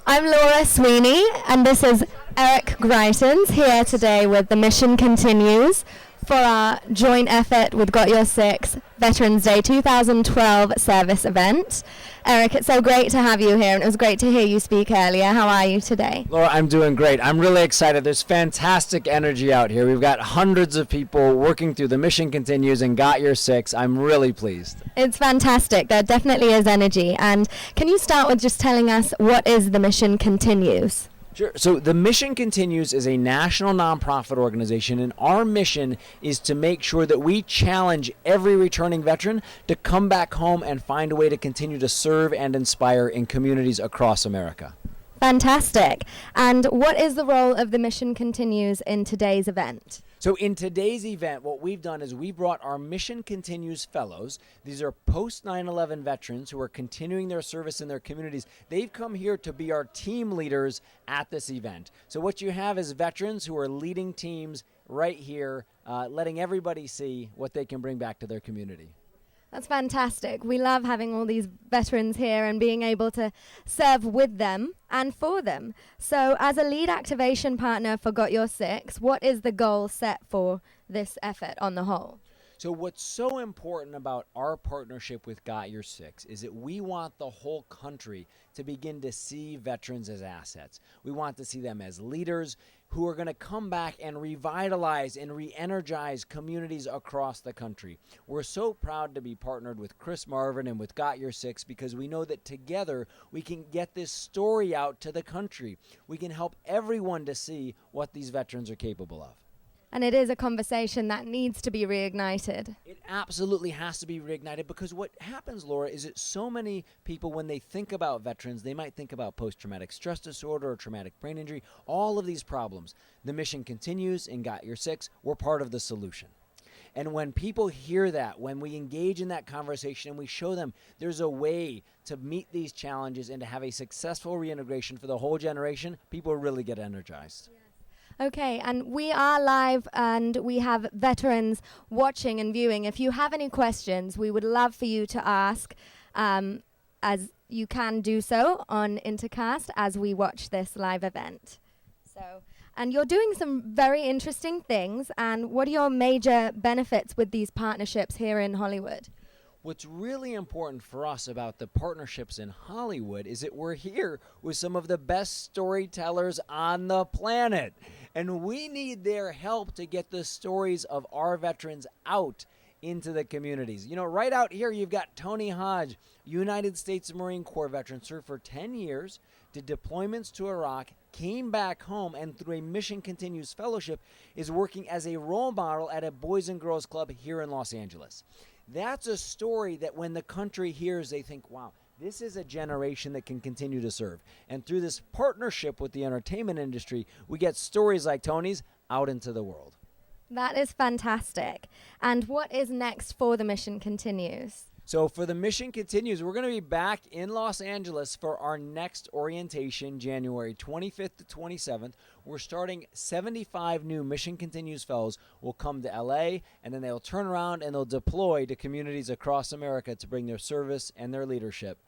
I'm Laura Sweeney, and this is Eric Greitens here today with The Mission Continues for our joint effort with Got Your Six Veterans Day 2012 service event. Eric, it's so great to have you here, and it was great to hear you speak earlier. How are you today? Laura, I'm doing great. I'm really excited. There's fantastic energy out here. We've got hundreds of people working through The Mission Continues and Got Your Six. I'm really pleased. It's fantastic. There definitely is energy. And can you start with just telling us what is The Mission Continues? Sure. So The Mission Continues is a national nonprofit organization, and our mission is to make sure that we challenge every returning veteran to come back home and find a way to continue to serve and inspire in communities across America. Fantastic. And what is the role of The Mission Continues in today's event? So in today's event, what we've done is we brought our Mission Continues Fellows. These are post 9/11 veterans who are continuing their service in their communities. They've come here to be our team leaders at this event. So what you have is veterans who are leading teams right here, letting everybody see what they can bring back to their community. That's fantastic. We love having all these veterans here and being able to serve with them and for them. So as a lead activation partner for Got Your Six, what is the goal set for this effort on the whole? So what's so important about our partnership with Got Your Six is that we want the whole country to begin to see veterans as assets. We want to see them as leaders who are going to come back and revitalize and re-energize communities across the country. We're so proud to be partnered with Chris Marvin and with Got Your Six because we know that together we can get this story out to the country. We can help everyone to see what these veterans are capable of. And it is a conversation that needs to be reignited. It absolutely has to be reignited because what happens, Laura, is that so many people, when they think about veterans, they might think about post-traumatic stress disorder or traumatic brain injury, all of these problems. The Mission Continues and Got Your Six, we're part of the solution. And when people hear that, when we engage in that conversation and we show them there's a way to meet these challenges and to have a successful reintegration for the whole generation, people really get energized. Yeah. Okay, and we are live and we have veterans watching and viewing. If you have any questions, we would love for you to ask, as you can do so on Intercast as we watch this live event. And you're doing some very interesting things, and what are your major benefits with these partnerships here in Hollywood? What's really important for us about the partnerships in Hollywood is that we're here with some of the best storytellers on the planet. And we need their help to get the stories of our veterans out into the communities. You know, right out here, you've got Tony Hodge, United States Marine Corps veteran, served for 10 years, did deployments to Iraq, came back home, and through a Mission Continues Fellowship is working as a role model at a Boys and Girls Club here in Los Angeles. That's a story that when the country hears, they think, wow, this is a generation that can continue to serve. And through this partnership with the entertainment industry, we get stories like Tony's out into the world. That is fantastic. And what is next for The Mission Continues? So for The Mission Continues, we're going to be back in Los Angeles for our next orientation, January 25th to 27th. We're starting 75 new Mission Continues fellows will come to LA, and then they'll turn around and they'll deploy to communities across America to bring their service and their leadership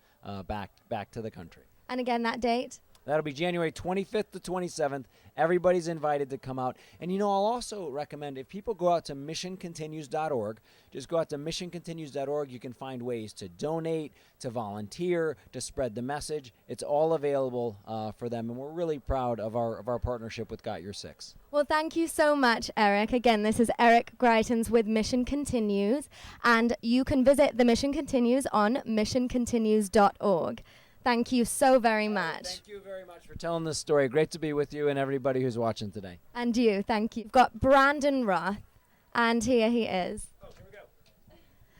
back to the country. And again, that date? That'll be January 25th to 27th. Everybody's invited to come out. And, you know, I'll also recommend if people go out to missioncontinues.org, just go out to missioncontinues.org. You can find ways to donate, to volunteer, to spread the message. It's all available for them. And we're really proud of our partnership with Got Your Six. Well, thank you so much, Eric. Again, this is Eric Greitens with Mission Continues. And you can visit The Mission Continues on missioncontinues.org. Thank you so very much. Thank you very much for telling this story. Great to be with you and everybody who's watching today. And you, thank you. We've got Brandon Roth, and here he is. Oh, here we go.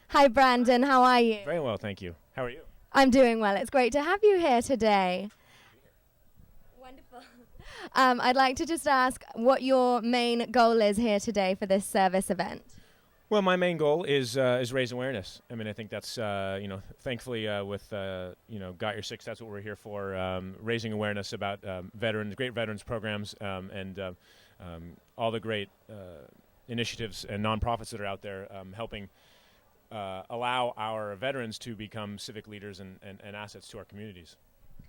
Hi, Brandon. How are you? Very well, thank you. How are you? I'm doing well. It's great to have you here today. Wonderful. I'd like to just ask what your main goal is here today for this service event. Well, my main goal is raise awareness. I mean, I think that's thankfully with Got Your Six, that's what we're here for, raising awareness about veterans, great veterans programs, and all the great initiatives and nonprofits that are out there helping allow our veterans to become civic leaders and assets to our communities.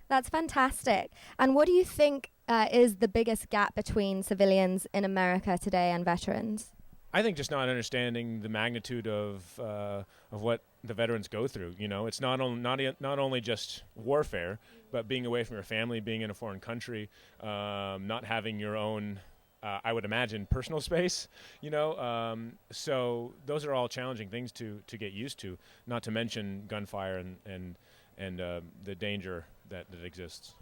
That's fantastic. And what do you think is the biggest gap between civilians in America today and veterans? I think just not understanding the magnitude of what the veterans go through. You know, it's not only just warfare, but being away from your family, being in a foreign country, not having your own, I would imagine, personal space. You know, so those are all challenging things to get used to. Not to mention gunfire and the danger that exists.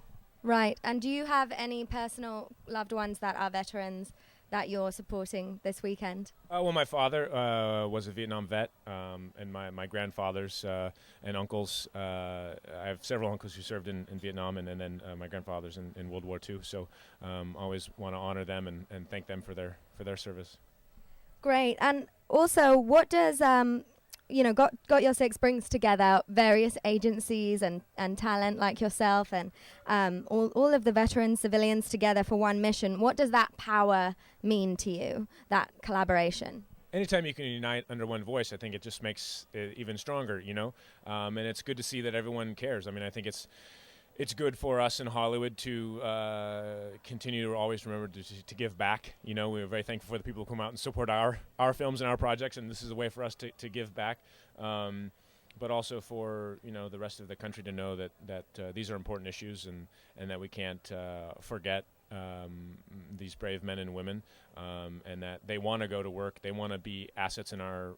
Right. And do you have any personal loved ones that are veterans that you're supporting this weekend? Well, my father was a Vietnam vet, and my grandfathers and uncles. I have several uncles who served in Vietnam, and then my grandfathers in World War II. So always want to honor them and thank them for their service. Great. And also, what does Got Your Six brings together various agencies and talent like yourself and all of the veterans, civilians together for one mission. What does that power mean to you, that collaboration? Anytime you can unite under one voice, I think it just makes it even stronger, you know? And it's good to see that everyone cares. I mean, I think it's good for us in Hollywood to continue to always remember to give back. You know, we're very thankful for the people who come out and support our films and our projects, and this is a way for us to give back. But also for, you know, the rest of the country to know that these are important issues and that we can't forget these brave men and women, and that they want to go to work. They want to be assets in our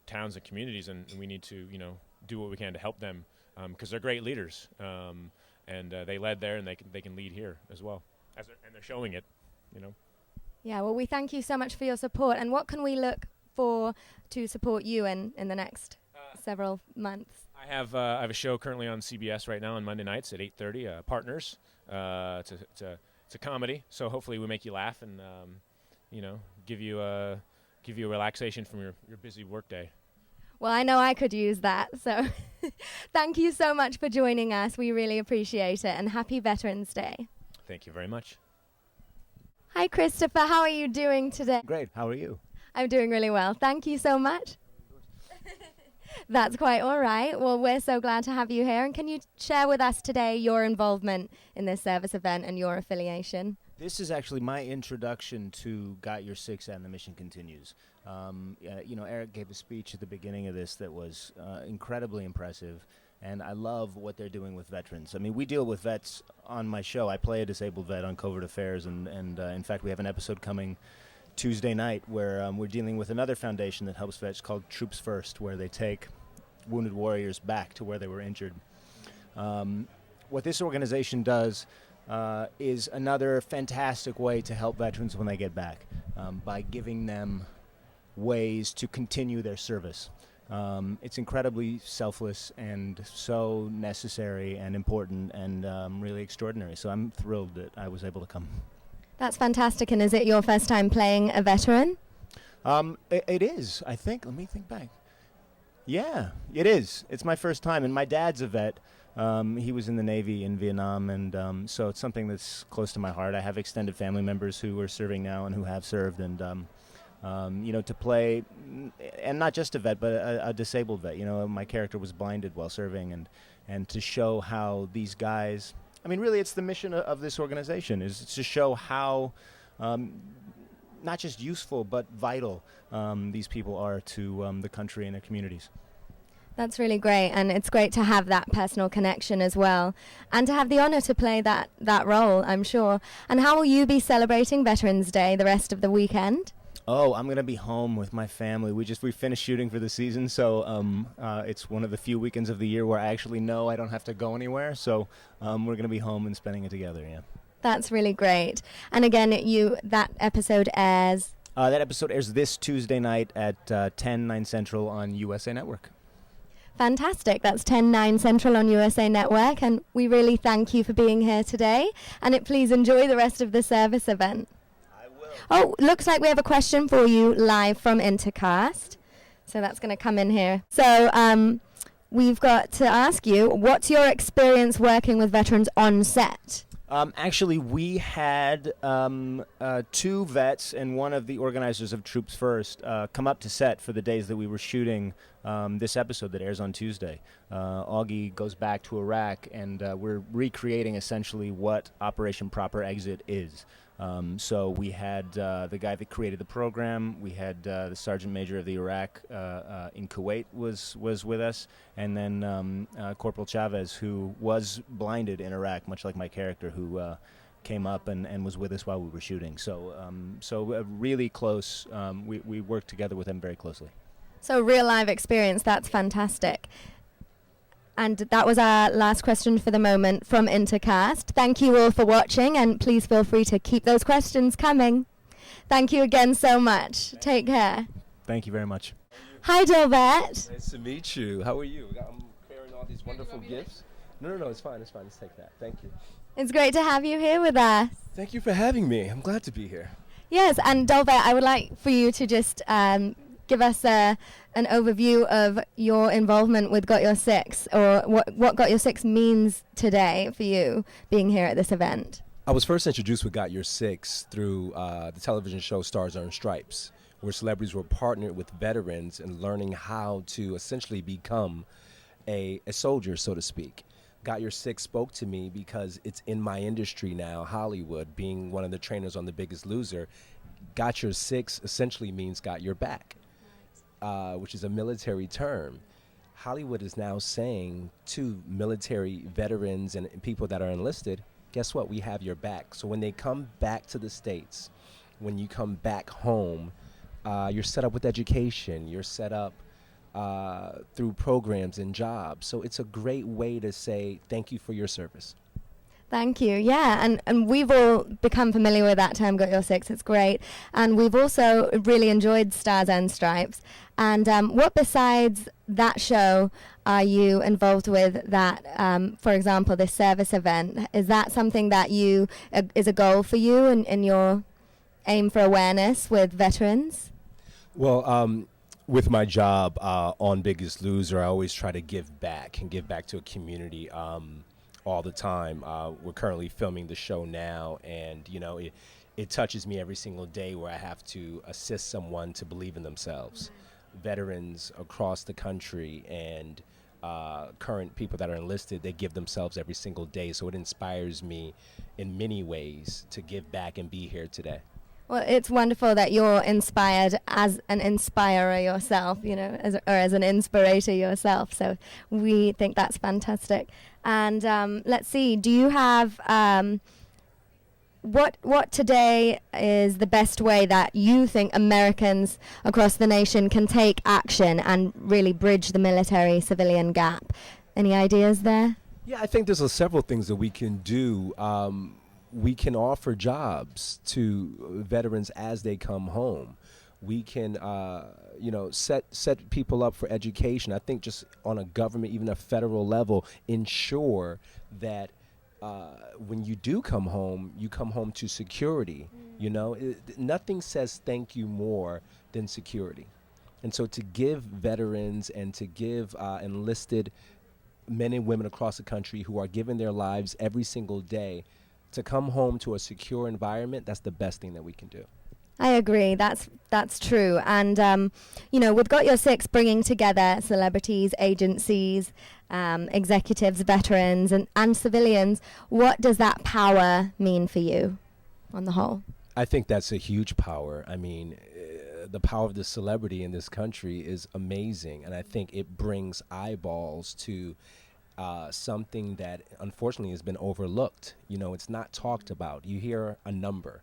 towns and communities, and we need to, you know, do what we can to help them. Because they're great leaders, and they led there, and they can lead here as well, and they're showing it, you know. Yeah, well, we thank you so much for your support. And what can we look for to support you in the next several months? I have a show currently on CBS right now on Monday nights at 8:30. Partners. It's a comedy, so hopefully we make you laugh and you know, give you a relaxation from your busy workday. Well, I know I could use that, so thank you so much for joining us. We really appreciate it, and happy Veterans Day. Thank you very much. Hi, Christopher. How are you doing today? Great. How are you? I'm doing really well. Thank you so much. That's quite all right. Well, we're so glad to have you here. And can you share with us today your involvement in this service event and your affiliation? This is actually my introduction to Got Your Six and the Mission Continues. You know, Eric gave a speech at the beginning of this that was incredibly impressive, and I love what they're doing with veterans. I mean, we deal with vets on my show. I play a disabled vet on Covert Affairs, and in fact, we have an episode coming Tuesday night where we're dealing with another foundation that helps vets called Troops First, where they take wounded warriors back to where they were injured. What this organization does is another fantastic way to help veterans when they get back by giving them ways to continue their service. It's incredibly selfless and so necessary and important and really extraordinary. So I'm thrilled that I was able to come. That's fantastic. And is it your first time playing a veteran? It is, I think. Let me think back. Yeah, it is. It's my first time. And my dad's a vet. He was in the Navy in Vietnam, and so it's something that's close to my heart. I have extended family members who are serving now and who have served, and you know, to play, and not just a vet, but a disabled vet. You know, my character was blinded while serving, and to show how these guys, I mean, really, it's the mission of this organization, is to show how not just useful, but vital these people are to the country and their communities. That's really great, and it's great to have that personal connection as well, and to have the honor to play that role, I'm sure. And how will you be celebrating Veterans Day the rest of the weekend? Oh, I'm going to be home with my family. We finished shooting for the season, so it's one of the few weekends of the year where I actually know I don't have to go anywhere, so we're going to be home and spending it together, yeah. That's really great. And again, that episode airs? That episode airs this Tuesday night at 10/9 Central on USA Network. Fantastic. That's 10/9 Central on USA Network, and we really thank you for being here today. And please enjoy the rest of the service event. I will. Oh, looks like we have a question for you live from Intercast. So that's going to come in here. So we've got to ask you, what's your experience working with veterans on set? Actually, we had 2 vets and one of the organizers of Troops First come up to set for the days that we were shooting this episode that airs on Tuesday. Augie goes back to Iraq, and we're recreating essentially what Operation Proper Exit is. So we had the guy that created the program. We had the sergeant major of the Iraq in Kuwait was with us, and then Corporal Chavez, who was blinded in Iraq, much like my character, who came up and was with us while we were shooting. So really close. We worked together with him very closely. So real live experience, that's fantastic. And that was our last question for the moment from Intercast. Thank you all for watching, and please feel free to keep those questions coming. Thank you again so much. Take care. Thank you very much. Hi, Delbert. Nice to meet you. How are you? I'm carrying all these wonderful gifts. No, it's fine. It's fine. Let's take that. Thank you. It's great to have you here with us. Thank you for having me. I'm glad to be here. Yes, and Delbert, I would like for you to just give us an overview of your involvement with Got Your Six, or what Got Your Six means today for you being here at this event. I was first introduced with Got Your Six through the television show Stars Earn Stripes, where celebrities were partnered with veterans and learning how to essentially become a soldier, so to speak. Got Your Six spoke to me because it's in my industry now, Hollywood, being one of the trainers on The Biggest Loser. Got Your Six essentially means got your back. Which is a military term. Hollywood is now saying to military veterans and people that are enlisted, guess what? We have your back. So when they come back to the States, when you come back home, you're set up with education. You're set up through programs and jobs. So it's a great way to say thank you for your service. Thank you. Yeah, and we've all become familiar with that term, Got Your Six. It's great. And we've also really enjoyed Stars and Stripes. And what besides that show are you involved with that, for example, this service event? Is that something that is a goal for you in your aim for awareness with veterans? Well, with my job on Biggest Loser, I always try to give back and give back to a community all the time. We're currently filming the show now, and it touches me every single day where I have to assist someone to believe in themselves. Veterans across the country and current people that are enlisted, they give themselves every single day, so it inspires me in many ways to give back and be here today. Well, it's wonderful that you're inspired as an inspirer yourself, as an inspirator yourself. So we think that's fantastic. And let's see, do you have what today is the best way that you think Americans across the nation can take action and really bridge the military-civilian gap? Any ideas there? Yeah, I think there's several things that we can do. We can offer jobs to veterans as they come home. We can, set people up for education. I think just on a government, even a federal level, ensure that when you do come home, you come home to security. Nothing says thank you more than security. And so to give veterans and to give enlisted men and women across the country who are giving their lives every single day to come home to a secure environment, that's the best thing that we can do. I agree. That's true. And, with Got Your Six bringing together celebrities, agencies, executives, veterans, and civilians, what does that power mean for you on the whole? I think that's a huge power. I mean, the power of the celebrity in this country is amazing. And I think it brings eyeballs to something that unfortunately has been overlooked. It's not talked about. You hear a number,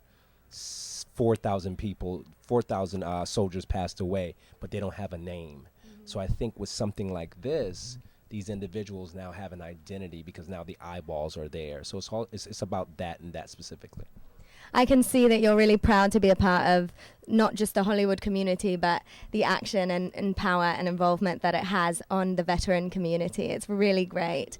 4,000 people, 4,000 soldiers passed away, but they don't have a name. So I think with something like this, these individuals now have an identity because now the eyeballs are there. So it's about that and that specifically. I can see that you're really proud to be a part of not just the Hollywood community, but the action and power and involvement that it has on the veteran community. It's really great.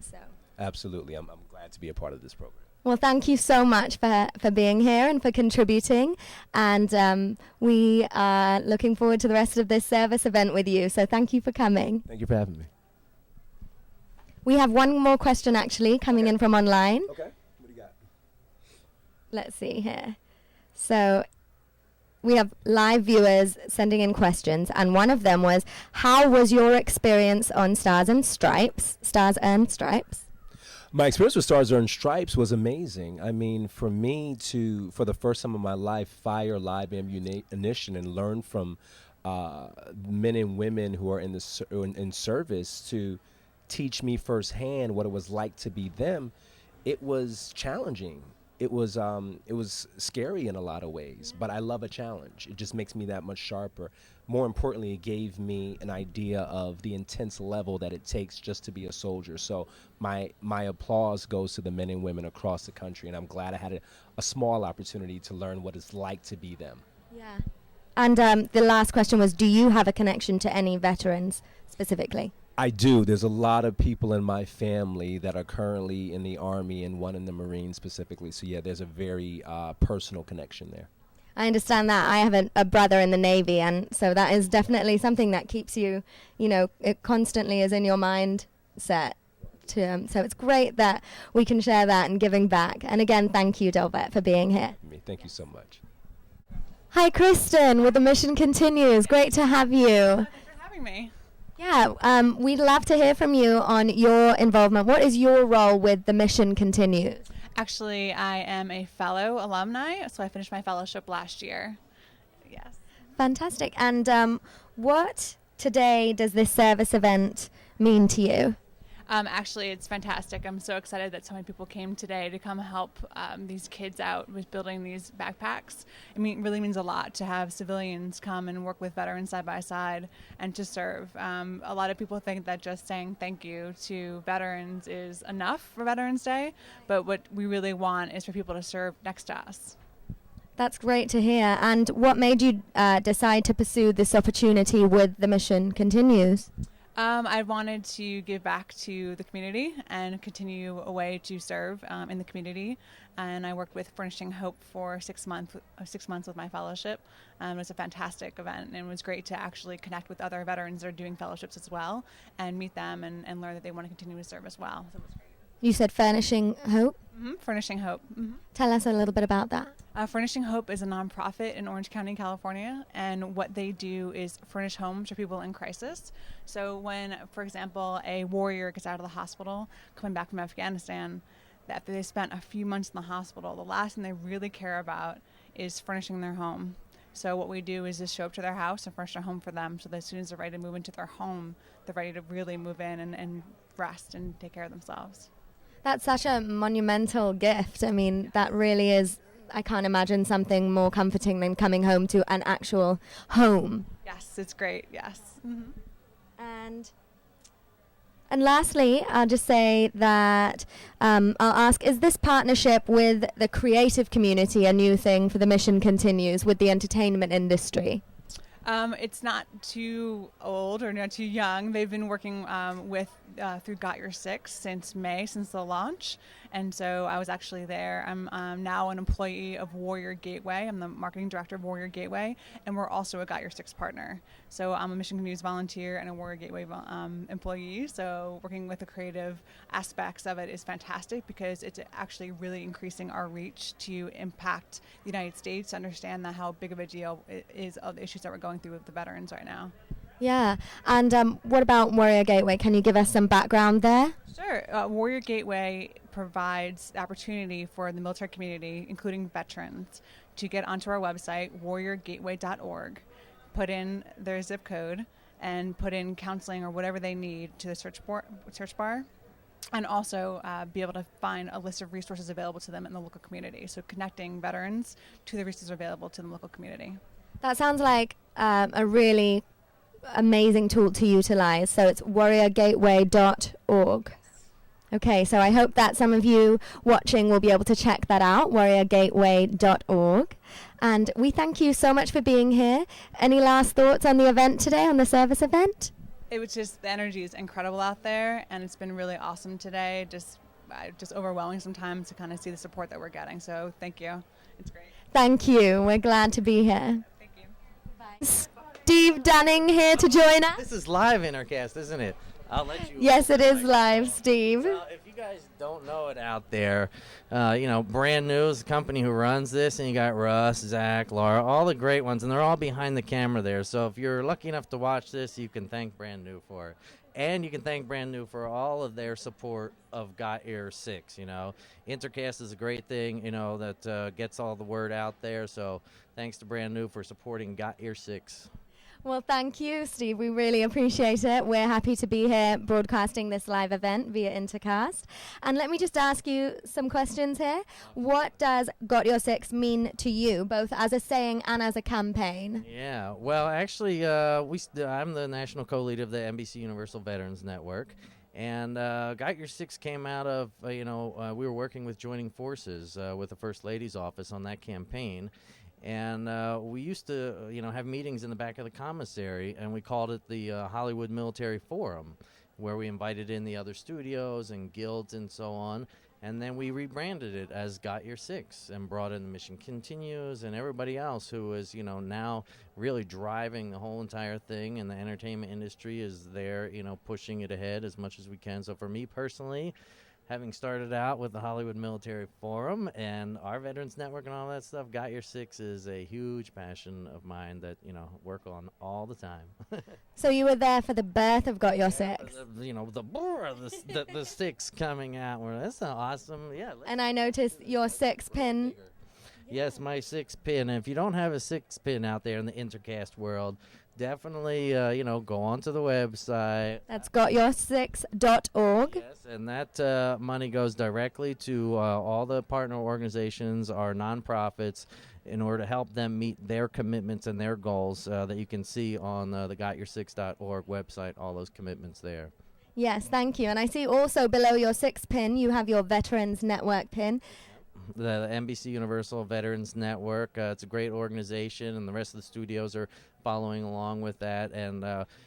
So. Absolutely. I'm glad to be a part of this program. Well, thank you so much for being here and for contributing. And we are looking forward to the rest of this service event with you. So thank you for coming. Thank you for having me. We have one more question actually coming in from online. Okay. What do you let's see here. So we have live viewers sending in questions, and one of them was, how was your experience on Stars and Stripes? My experience with Stars Earned Stripes was amazing. I mean, for me to, for the first time in my life, fire live ammunition and learn from men and women who are in service to teach me firsthand what it was like to be them, it was challenging. It was scary in a lot of ways, but I love a challenge. It just makes me that much sharper. More importantly, it gave me an idea of the intense level that it takes just to be a soldier. So my applause goes to the men and women across the country, and I'm glad I had a small opportunity to learn what it's like to be them. Yeah. And the last question was, do you have a connection to any veterans specifically? I do. There's a lot of people in my family that are currently in the Army and one in the Marines specifically. So, yeah, there's a very personal connection there. I understand that. I have a brother in the Navy, and so that is definitely something that keeps you, it constantly is in your mind set. So it's great that we can share that and giving back. And again, thank you, Delbert, for being here. Thank you so much. Hi, Kristen, with The Mission Continues. Great to have you. Thanks for having me. Yeah, we'd love to hear from you on your involvement. What is your role with The Mission Continues? Actually, I am a fellow alumni, so I finished my fellowship last year. Yes. Fantastic. And what today does this service event mean to you? Actually, it's fantastic. I'm so excited that so many people came today to come help these kids out with building these backpacks. I mean, it really means a lot to have civilians come and work with veterans side by side and to serve. A lot of people think that just saying thank you to veterans is enough for Veterans Day, but what we really want is for people to serve next to us. That's great to hear. And what made you decide to pursue this opportunity with The Mission Continues? I wanted to give back to the community and continue a way to serve in the community. And I worked with Furnishing Hope for 6 months with my fellowship. It was a fantastic event, and it was great to actually connect with other veterans that are doing fellowships as well and meet them and learn that they want to continue to serve as well. So it was great. You said Furnishing Hope? Mm-hmm. Furnishing Hope. Mm-hmm. Tell us a little bit about that. Furnishing Hope is a nonprofit in Orange County, California, and what they do is furnish homes for people in crisis. So when, for example, a warrior gets out of the hospital coming back from Afghanistan, after they spent a few months in the hospital, the last thing they really care about is furnishing their home. So what we do is just show up to their house and furnish a home for them, so that as soon as they're ready to move into their home, they're ready to really move in and rest and take care of themselves. That's such a monumental gift. I mean, that really is, I can't imagine something more comforting than coming home to an actual home. Yes, it's great, yes. Mm-hmm. And lastly, I'll just say that I'll ask, is this partnership with the creative community a new thing for The Mission Continues with the entertainment industry? It's not too old or not too young. They've been working through Got Your Six since May, since the launch. And so I was actually there. I'm now an employee of Warrior Gateway. I'm the marketing director of Warrior Gateway, and we're also a Got Your Six partner. So I'm a Mission Continues volunteer and a Warrior Gateway employee. So working with the creative aspects of it is fantastic because it's actually really increasing our reach to impact the United States, to understand how big of a deal it is of the issues that we're going through with the veterans right now. Yeah, and what about Warrior Gateway? Can you give us some background there? Sure. Warrior Gateway provides the opportunity for the military community, including veterans, to get onto our website, warriorgateway.org, put in their zip code, and put in counseling or whatever they need to the search bar, and also be able to find a list of resources available to them in the local community. So connecting veterans to the resources available to the local community. That sounds like a really amazing tool to utilize. So it's warriorgateway.org. Okay, so I hope that some of you watching will be able to check that out, warriorgateway.org. And we thank you so much for being here. Any last thoughts on the event today, on the service event? It was just, the energy is incredible out there, and it's been really awesome today. Just overwhelming sometimes to kind of see the support that we're getting. So thank you. It's great. Thank you. We're glad to be here. Thank you. Bye. Steve Dunning here to join us. This is live Intercast, isn't it? I'll let you. Yes, it is live, Steve. Well, if you guys don't know it out there, Brand New is the company who runs this, and you got Russ, Zach, Laura, all the great ones, and they're all behind the camera there. So if you're lucky enough to watch this, you can thank Brand New for it. And you can thank Brand New for all of their support of Got Your 6, Intercast is a great thing, that gets all the word out there. So thanks to Brand New for supporting Got Your 6. Well, thank you, Steve. We really appreciate it. We're happy to be here broadcasting this live event via Intercast. And let me just ask you some questions here. What does Got Your 6 mean to you, both as a saying and as a campaign? Yeah, well, actually, I'm the national co-lead of the NBC Universal Veterans Network. And Got Your 6 came out of, we were working with Joining Forces with the First Lady's office on that campaign. And we used to, have meetings in the back of the commissary, and we called it the Hollywood Military Forum, where we invited in the other studios and guilds and so on. And then we rebranded it as Got Your 6 and brought in the Mission Continues and everybody else who is, now really driving the whole entire thing. And the entertainment industry is there, pushing it ahead as much as we can. So for me personally, having started out with the Hollywood Military Forum and our Veterans Network and all that stuff, Got Your 6 is a huge passion of mine that, work on all the time. So you were there for the birth of Got Your 6? The 6 coming out. That's awesome. Yeah. And I noticed your 6 pin. Yes, my 6 pin. And if you don't have a 6 pin out there in the Intercast world, definitely, go onto the website. That's gotyour6.org. Yes, and that money goes directly to all the partner organizations, our nonprofits, in order to help them meet their commitments and their goals that you can see on the gotyour6.org website, all those commitments there. Yes, thank you. And I see also below your 6 pin, you have your Veterans Network pin. The NBC Universal Veterans Network. It's a great organization, and the rest of the studios are following along with that. And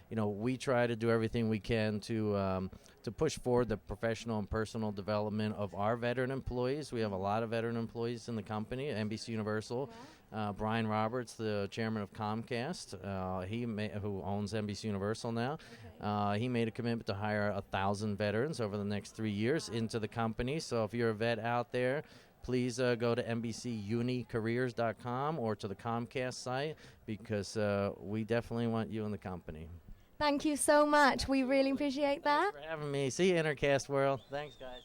we try to do everything we can to push forward the professional and personal development of our veteran employees. We have a lot of veteran employees in the company, NBC Universal. Brian Roberts, the chairman of Comcast, who owns NBC Universal now, he made a commitment to hire 1,000 veterans over the next 3 years into the company. So if you're a vet out there, please go to NBCUnicareers.com or to the Comcast site, because we definitely want you in the company. Thank you so much. We really appreciate that. Thanks for having me. See you, Intercast World. Thanks, guys.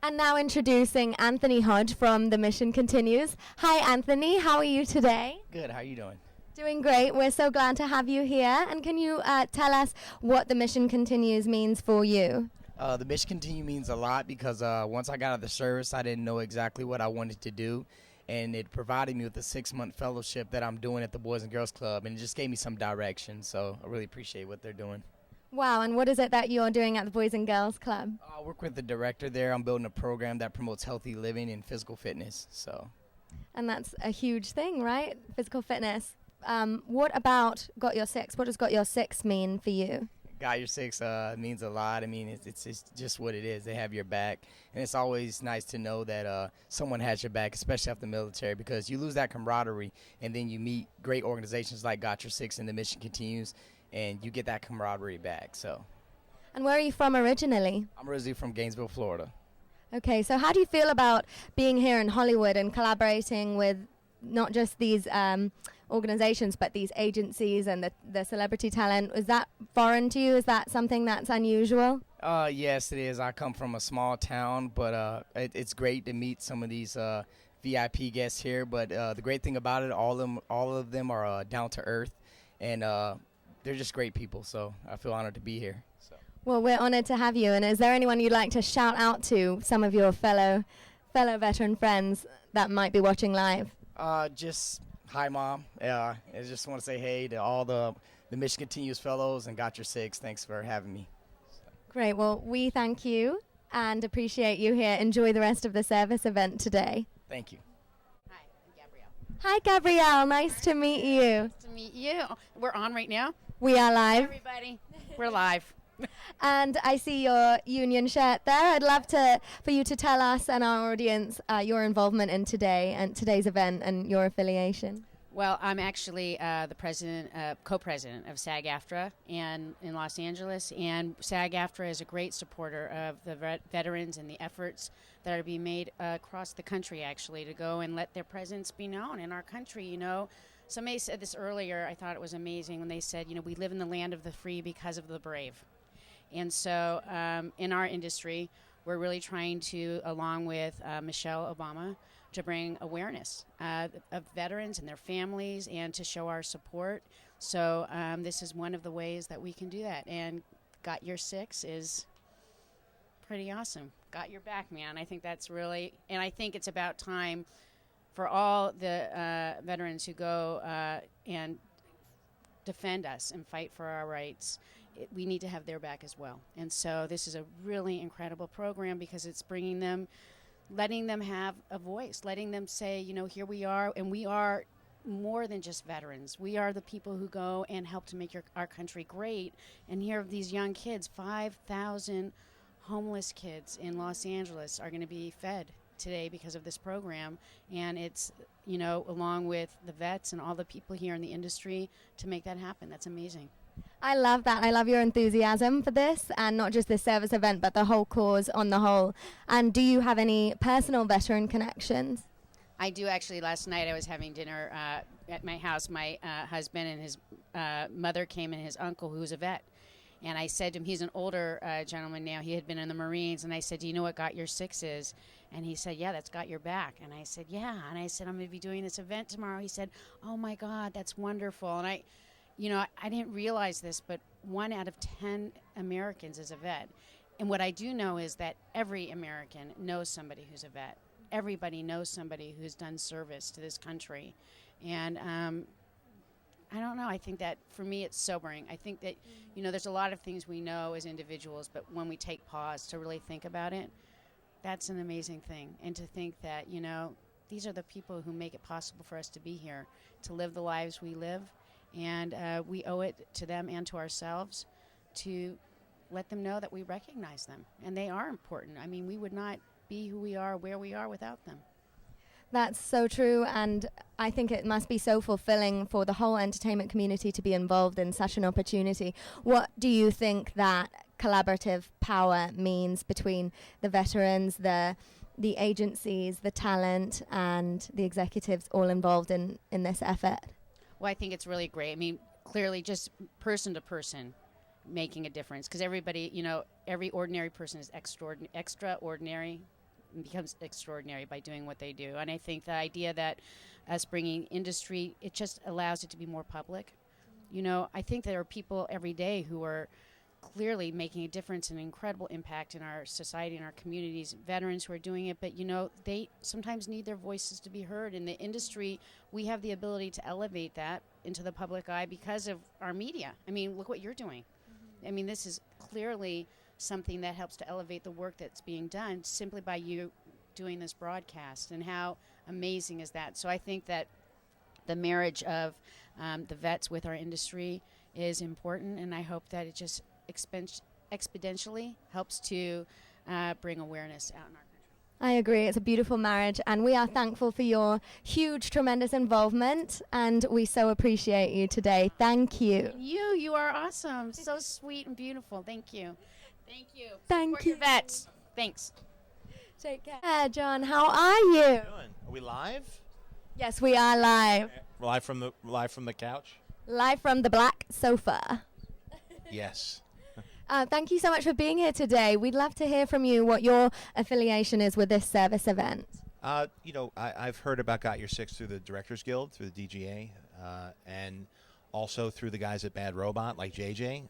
And now introducing Anthony Hodge from The Mission Continues. Hi, Anthony. How are you today? Good. How are you doing? Doing great. We're so glad to have you here. And can you tell us what The Mission Continues means for you? The Mission Continue means a lot because once I got out of the service, I didn't know exactly what I wanted to do. And it provided me with a 6-month fellowship that I'm doing at the Boys and Girls Club. And it just gave me some direction. So I really appreciate what they're doing. Wow. And what is it that you're doing at the Boys and Girls Club? I work with the director there. I'm building a program that promotes healthy living and physical fitness. And that's a huge thing, right? Physical fitness. What about Got Your 6? What does Got Your 6 mean for you? Got Your 6 means a lot. I mean, it's just what it is. They have your back. And it's always nice to know that someone has your back, especially after the military, because you lose that camaraderie, and then you meet great organizations like Got Your 6 and The Mission Continues, and you get that camaraderie back. And where are you from originally? I'm originally from Gainesville, Florida. Okay, so how do you feel about being here in Hollywood and collaborating with not just these organizations, but these agencies and the celebrity talent? Is that foreign to you? Is that something that's unusual? Yes, it is. I come from a small town, but it's great to meet some of these VIP guests here. But the great thing about it, all of them are down to earth, and they're just great people. So I feel honored to be here. Well, we're honored to have you. And is there anyone you'd like to shout out to, some of your fellow veteran friends that might be watching live? Just hi, Mom. I just want to say hey to all the Mission Continues fellows and Got Your 6. Thanks for having me. Great. Well, we thank you and appreciate you here. Enjoy the rest of the service event today. Thank you. Hi, I'm Gabrielle. Hi, Gabrielle. Nice to meet you. Nice to meet you. We're on right now. We are live. Everybody, we're live. And I see your union shirt there. I'd love for you to tell us and our audience your involvement in today's event and your affiliation. Well, I'm actually the co-president of SAG-AFTRA and in Los Angeles, and SAG-AFTRA is a great supporter of the veterans and the efforts that are being made across the country, actually, to go and let their presence be known in our country. You know, somebody said this earlier. I thought it was amazing when they said, you know, we live in the land of the free because of the brave. And so in our industry, we're really trying to, along with Michelle Obama, to bring awareness of veterans and their families and to show our support. So this is one of the ways that we can do that. And Got Your Six is pretty awesome. Got your back, man. I think that's really, and I think it's about time for all the veterans who go and defend us and fight for our rights. We need to have their back as well. And so this is a really incredible program because it's bringing them, letting them have a voice, letting them say, you know, here we are, and we are more than just veterans. We are the people who go and help to make our country great. And here these young kids, 5,000 homeless kids in Los Angeles are going to be fed today because of this program. And it's, you know, along with the vets and all the people here in the industry to make that happen. That's amazing. I love that. I love your enthusiasm for this, and not just this service event, but the whole cause on the whole. And do you have any personal veteran connections? I do, actually. Last night I was having dinner at my house. My husband and his mother came, and his uncle, who's a vet. And I said to him, he's an older gentleman now. He had been in the Marines. And I said, do you know what Got Your Six is? And he said, yeah, that's Got Your Back. And I said, yeah. And I said, I'm going to be doing this event tomorrow. He said, oh, my God, that's wonderful. And I didn't realize this, but 1 out of 10 Americans is a vet. And what I do know is that every American knows somebody who's a vet. Everybody knows somebody who's done service to this country. And I don't know. I think that, for me, it's sobering. I think that, you know, there's a lot of things we know as individuals, but when we take pause to really think about it, that's an amazing thing. And to think that, you know, these are the people who make it possible for us to be here, to live the lives we live. And we owe it to them and to ourselves to let them know that we recognize them. And they are important. I mean, we would not be who we are, where we are without them. That's so true, and I think it must be so fulfilling for the whole entertainment community to be involved in such an opportunity. What do you think that collaborative power means between the veterans, the agencies, the talent, and the executives all involved in this effort? Well, I think it's really great. I mean, clearly just person to person making a difference, because everybody, you know, every ordinary person is extraordinary and becomes extraordinary by doing what they do. And I think the idea that us bringing industry, it just allows it to be more public. You know, I think there are people every day who are clearly making a difference and an incredible impact in our society and our communities, veterans who are doing it, but, you know, they sometimes need their voices to be heard. In the industry, we have the ability to elevate that into the public eye because of our media. I mean, look what you're doing. I mean, this is clearly something that helps to elevate the work that's being done simply by you doing this broadcast. And how amazing is that? So I think that the marriage of the vets with our industry is important, and I hope that it just exponentially helps to bring awareness out in our country. I agree. It's a beautiful marriage, and we are thankful for your huge, tremendous involvement, and we so appreciate you today. Thank you. You are awesome. So sweet and beautiful. Thank you. Thank you. Thank Support you. your vets. Thanks. Take care. John, how are you? How are we live? Yes, we are live. Live from the couch? Live from the black sofa. Yes. Thank you so much for being here today. We'd love to hear from you what your affiliation is with this service event. You know, I've heard about Got Your Six through the Directors Guild, through the DGA, and also through the guys at Bad Robot, like JJ.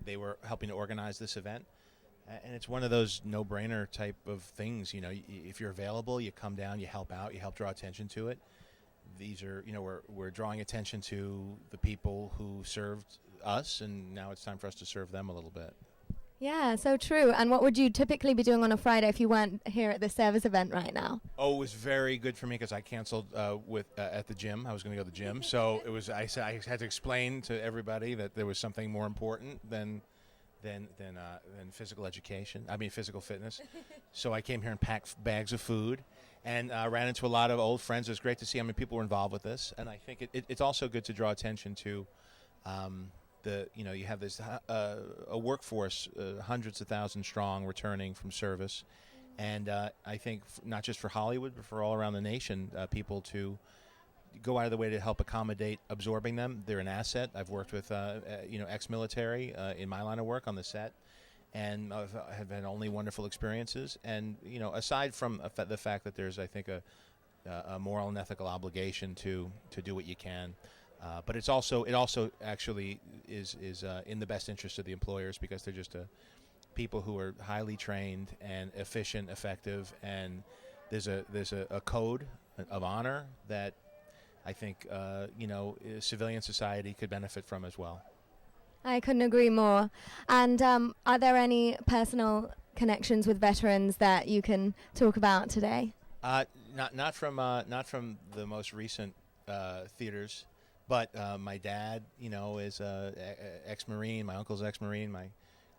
They were helping to organize this event. And it's one of those no-brainer type of things. You know, if you're available, you come down, you help out, you help draw attention to it. These are, you know, we're drawing attention to the people who served us, and now it's time for us to serve them a little bit. Yeah, so true. And what would you typically be doing on a Friday if you weren't here at the service event right now? Oh, it was very good for me because I canceled at the gym. I was going to go to the gym, so it was. I had to explain to everybody that there was something more important than physical education. I mean, physical fitness. So I came here and packed bags of food, and ran into a lot of old friends. It was great to see how many people were involved with this, and I think it's also good to draw attention to you have this a workforce, hundreds of thousands strong, returning from service, and I think not just for Hollywood, but for all around the nation, people to go out of the way to help accommodate absorbing them. They're an asset. I've worked with ex-military in my line of work on the set, and have had only wonderful experiences. And aside from the fact that there's, I think, a moral and ethical obligation to do what you can, but it also actually is in the best interest of the employers, because they're just people who are highly trained and efficient, effective, and there's a code of honor that I think civilian society could benefit from as well. I couldn't agree more. And are there any personal connections with veterans that you can talk about today? Not from the most recent theaters, but my dad, is ex-Marine. My uncle's ex-Marine. My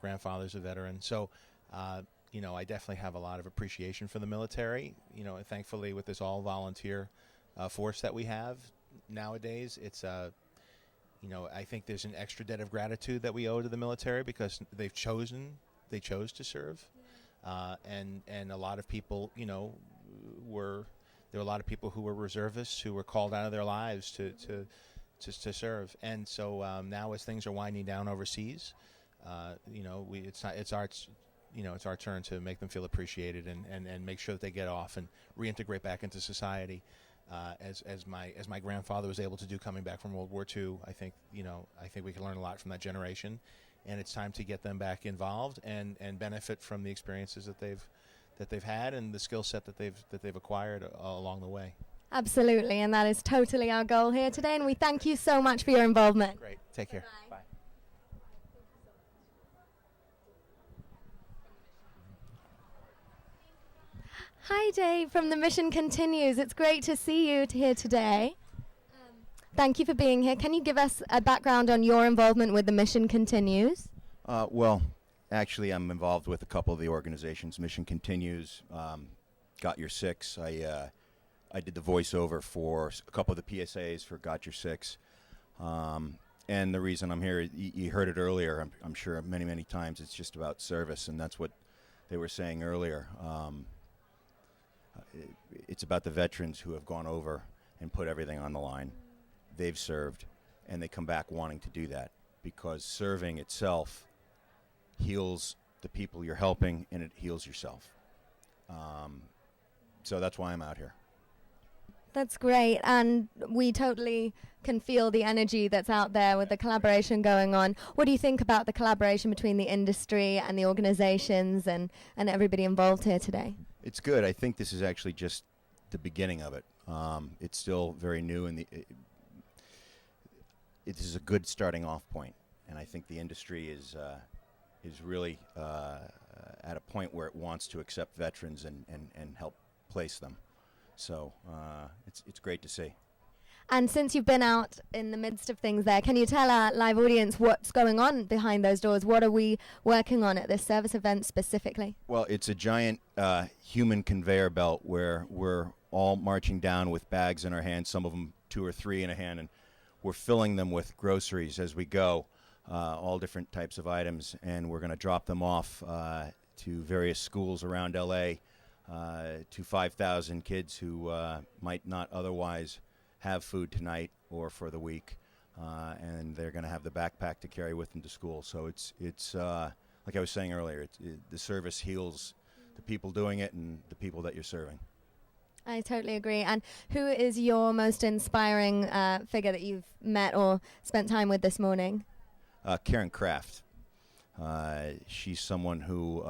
grandfather's a veteran. So, I definitely have a lot of appreciation for the military. And thankfully, with this all-volunteer force that we have nowadays, it's I think there's an extra debt of gratitude that we owe to the military, because they chose to serve, and a lot of people, there were a lot of people who were reservists who were called out of their lives to serve, and so now as things are winding down overseas, it's our turn to make them feel appreciated and make sure that they get off and reintegrate back into society. As my grandfather was able to do coming back from World War II, I think we can learn a lot from that generation, and it's time to get them back involved and benefit from the experiences that they've had and the skill set that they've acquired along the way. Absolutely, and that is totally our goal here today, and we thank you so much for your involvement. Great. Take care. Bye. Hi, Dave from The Mission Continues. It's great to see you here today. Thank you for being here. Can you give us a background on your involvement with The Mission Continues? Well, actually, I'm involved with a couple of the organizations. Mission Continues, Got Your Six. I did the voiceover for a couple of the PSAs for Got Your Six. And the reason I'm here, you heard it earlier, I'm sure many, many times, it's just about service, and that's what they were saying earlier. It's about the veterans who have gone over and put everything on the line. They've served, and they come back wanting to do that, because serving itself heals the people you're helping, and it heals yourself. So that's why I'm out here. That's great, and we totally can feel the energy that's out there with the collaboration going on. What do you think about the collaboration between the industry and the organizations and everybody involved here today? It's good. I think this is actually just the beginning of it. It's still very new, and it is a good starting off point. And I think the industry is really at a point where it wants to accept veterans and help place them. So it's great to see. And since you've been out in the midst of things there, can you tell our live audience what's going on behind those doors? What are we working on at this service event specifically? Well, it's a giant human conveyor belt where we're all marching down with bags in our hands, some of them 2 or 3 in a hand, and we're filling them with groceries as we go, all different types of items, and we're going to drop them off to various schools around L.A., to 5,000 kids who might not otherwise have food tonight or for the week, and they're going to have the backpack to carry with them to school. So it's like I was saying earlier, the service heals the people doing it and the people that you're serving. I totally agree. And who is your most inspiring figure that you've met or spent time with this morning? Karen Kraft. She's someone who,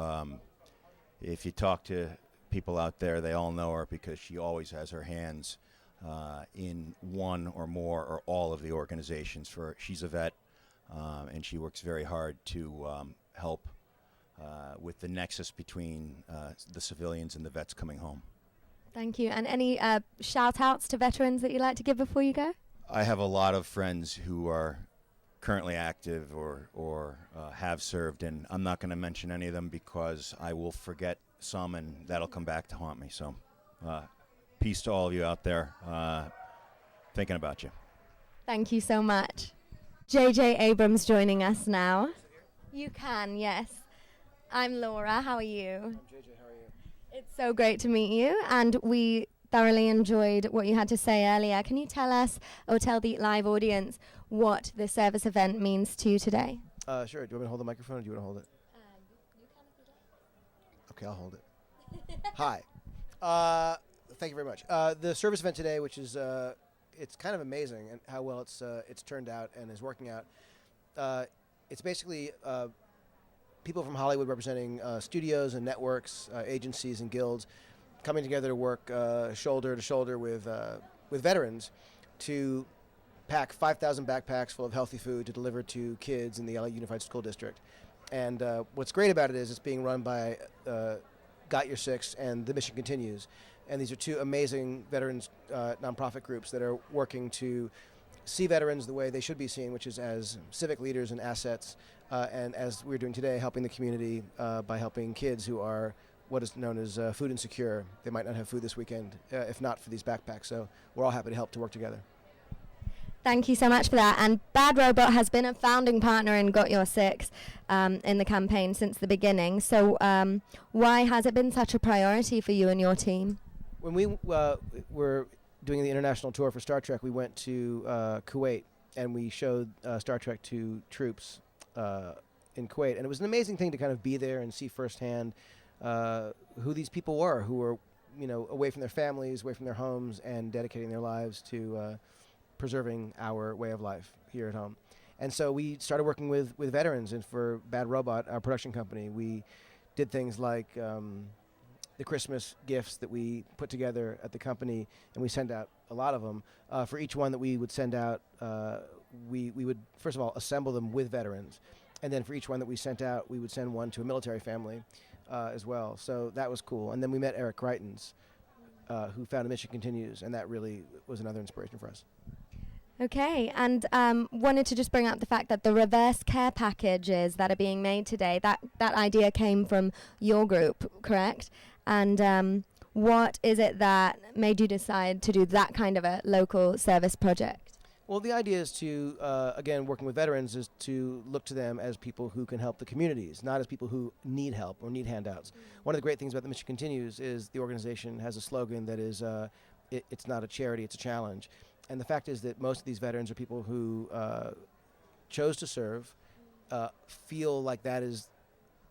if you talk to people out there, they all know her because she always has her hands in one or more or all of the organizations. She's a vet, and she works very hard to help with the nexus between the civilians and the vets coming home. Thank you. And any shout-outs to veterans that you'd like to give before you go? I have a lot of friends who are currently active or have served, and I'm not going to mention any of them because I will forget some, and that'll come back to haunt me. So peace to all of you out there. Thinking about you. Thank you so much. JJ Abrams joining us now. You can, yes. I'm Laura. How are you? I'm JJ. How are you? It's so great to meet you, and we thoroughly enjoyed what you had to say earlier. Can you tell us, or tell the live audience, what the service event means to you today? Sure. Do you want me to hold the microphone, or do you want to hold it? Okay, I'll hold it. Hi. Thank you very much. The service event today, which is it's kind of amazing and how well it's turned out and is working out. It's basically people from Hollywood representing studios and networks, agencies and guilds, coming together to work shoulder to shoulder with veterans to pack 5,000 backpacks full of healthy food to deliver to kids in the LA Unified School District. And what's great about it is it's being run by Got Your Six and The Mission Continues. And these are two amazing veterans nonprofit groups that are working to see veterans the way they should be seen, which is as civic leaders and assets, and as we're doing today, helping the community by helping kids who are what is known as food insecure. They might not have food this weekend if not for these backpacks. So we're all happy to help to work together. Thank you so much for that. And Bad Robot has been a founding partner in Got Your Six in the campaign since the beginning. So why has it been such a priority for you and your team? When we were doing the international tour for Star Trek, we went to Kuwait, and we showed Star Trek to troops in Kuwait. And it was an amazing thing to kind of be there and see firsthand who these people were, who were, away from their families, away from their homes, and dedicating their lives to preserving our way of life here at home. And so we started working with veterans, and for Bad Robot, our production company, we did things like the Christmas gifts that we put together at the company, and we send out a lot of them. For each one that we would send out, we would, first of all, assemble them with veterans. And then for each one that we sent out, we would send one to a military family as well. So that was cool. And then we met Eric Greitens, who founded Mission Continues, and that really was another inspiration for us. Okay, and wanted to just bring up the fact that the reverse care packages that are being made today, that idea came from your group, correct? And what is it that made you decide to do that kind of a local service project? Well, the idea is to, again, working with veterans, is to look to them as people who can help the communities, not as people who need help or need handouts. One of the great things about the Mission Continues is the organization has a slogan that is, it's not a charity, it's a challenge. And the fact is that most of these veterans are people who chose to serve, feel like that is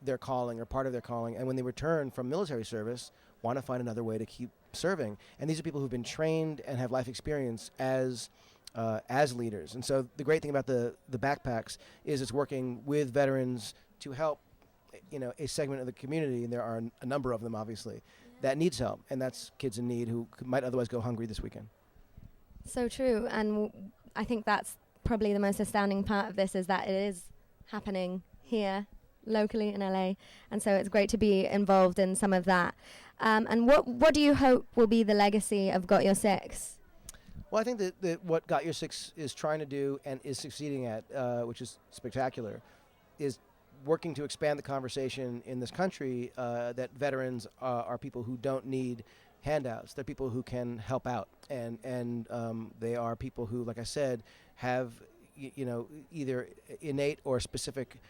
their calling or part of their calling, and when they return from military service, want to find another way to keep serving. And these are people who've been trained and have life experience as leaders. And so the great thing about the backpacks is it's working with veterans to help, a segment of the community, and there are a number of them, obviously, that needs help, and that's kids in need who might otherwise go hungry this weekend. So true, and I think that's probably the most astounding part of this, is that it is happening here locally in LA, and so it's great to be involved in some of that. And what do you hope will be the legacy of Got Your Six? Well, I think that what Got Your Six is trying to do and is succeeding at, which is spectacular, is working to expand the conversation in this country that veterans are people who don't need handouts. They're people who can help out, and they are people who, like I said, have either innate or specific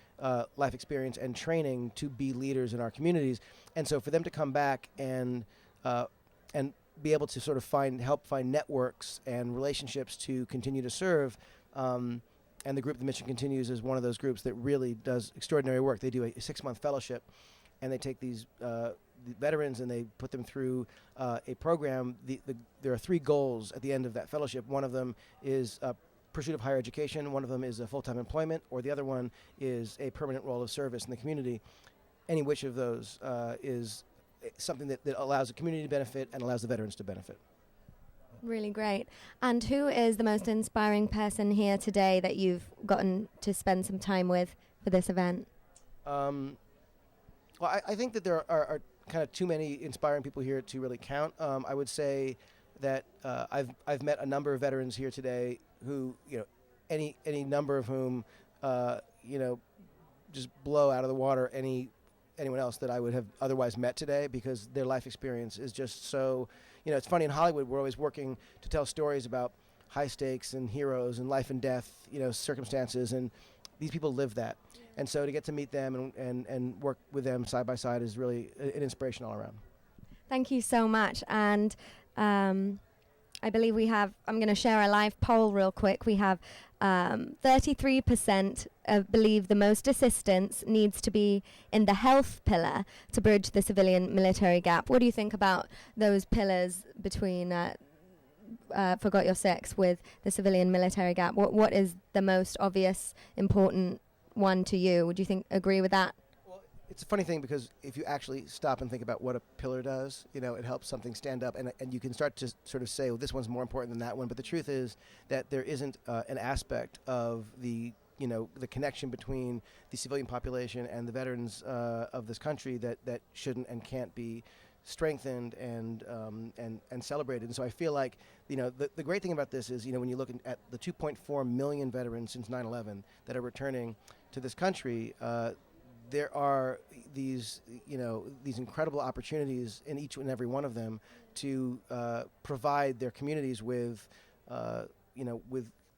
life experience and training to be leaders in our communities. And so for them to come back and be able to sort of help find networks and relationships to continue to serve, and the group The Mission Continues is one of those groups that really does extraordinary work. They do a 6-month fellowship, and they take these the veterans and they put them through a program. There are 3 goals at the end of that fellowship. One of them is pursuit of higher education, one of them is a full-time employment, or the other one is a permanent role of service in the community. Any which of those is something that allows the community to benefit and allows the veterans to benefit. Really great. And who is the most inspiring person here today that you've gotten to spend some time with for this event? Well, I think that there are kind of too many inspiring people here to really count. I would say that I've met a number of veterans here today who, any number of whom, just blow out of the water any anyone else that I would have otherwise met today, because their life experience is just so, it's funny, in Hollywood we're always working to tell stories about high stakes and heroes and life and death, circumstances, and these people live that. And so to get to meet them and work with them side by side is really an inspiration all around. Thank you so much. And I believe I'm going to share a live poll real quick. We have 33% believe the most assistance needs to be in the health pillar to bridge the civilian military gap. What do you think about those pillars between Forgot Your Six with the civilian military gap? What is the most obvious, important one to you? Would you agree with that? It's a funny thing, because if you actually stop and think about what a pillar does, it helps something stand up, and you can start to sort of say, well, this one's more important than that one. But the truth is that there isn't an aspect of the connection between the civilian population and the veterans of this country that shouldn't and can't be strengthened and celebrated. And so I feel like the great thing about this is when you look at the 2.4 million veterans since 9/11 that are returning to this country, there are these incredible opportunities in each and every one of them to provide their communities with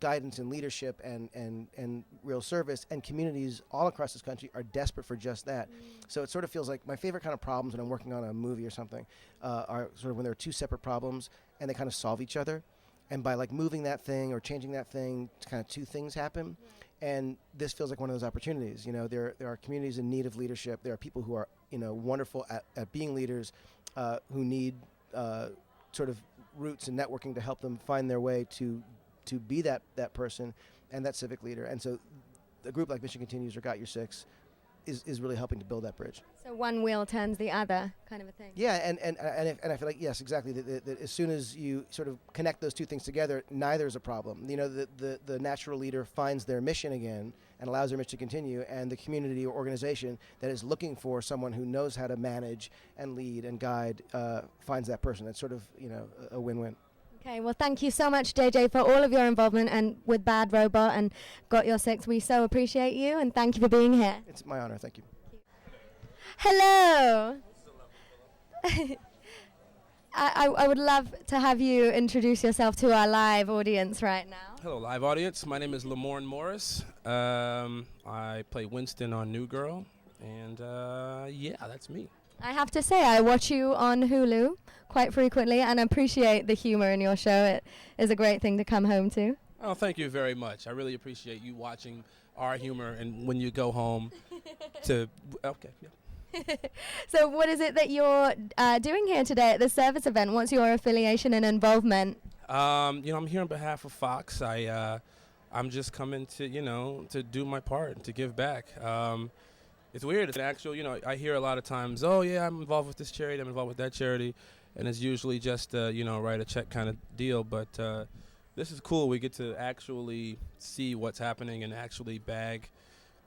guidance and leadership and real service, and communities all across this country are desperate for just that. So it sort of feels like my favorite kind of problems when I'm working on a movie or something are sort of when there are two separate problems and they kind of solve each other, and by moving that thing or changing that thing, kind of two things happen. And this feels like one of those opportunities. There are communities in need of leadership. There are people who are wonderful at being leaders, who need sort of roots and networking to help them find their way to be that person and that civic leader. And so a group like Mission Continues or Got Your Six is really helping to build that bridge. So one wheel turns the other, kind of a thing. Yeah, and I feel like, yes, exactly, that as soon as you sort of connect those two things together, neither is a problem. The natural leader finds their mission again and allows their mission to continue, and the community or organization that is looking for someone who knows how to manage and lead and guide finds that person. It's sort of a win-win. Okay, well, thank you so much, JJ, for all of your involvement and with Bad Robot and Got Your Six. We so appreciate you, and thank you for being here. It's my honor. Thank you. Hello. I would love to have you introduce yourself to our live audience right now. Hello, live audience. My name is Lamorne Morris. I play Winston on New Girl, and yeah, that's me. I have to say, I watch you on Hulu quite frequently and appreciate the humor in your show. It is a great thing to come home to. Oh, thank you very much. I really appreciate you watching our humor, and when you go home to... Okay, yeah. So what is it that you're doing here today at the service event? What's your affiliation and involvement? I'm here on behalf of Fox. I'm just coming to, to do my part, to give back. It's weird. It's actual, I hear a lot of times, oh, yeah, I'm involved with this charity, I'm involved with that charity. And it's usually just, write a check kind of deal. But this is cool. We get to actually see what's happening and actually bag.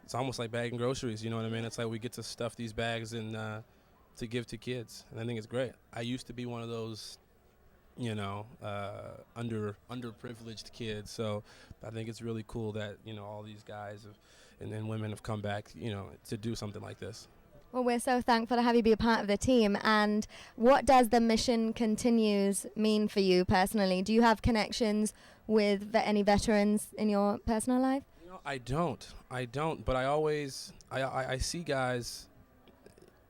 It's almost like bagging groceries, you know what I mean? It's like we get to stuff these bags and to give to kids. And I think it's great. I used to be one of those, underprivileged kids. So I think it's really cool that, all these guys and women have come back, to do something like this. Well, we're so thankful to have you be a part of the team. And what does the Mission Continues mean for you personally? Do you have connections with any veterans in your personal life? I don't. But I always, I see guys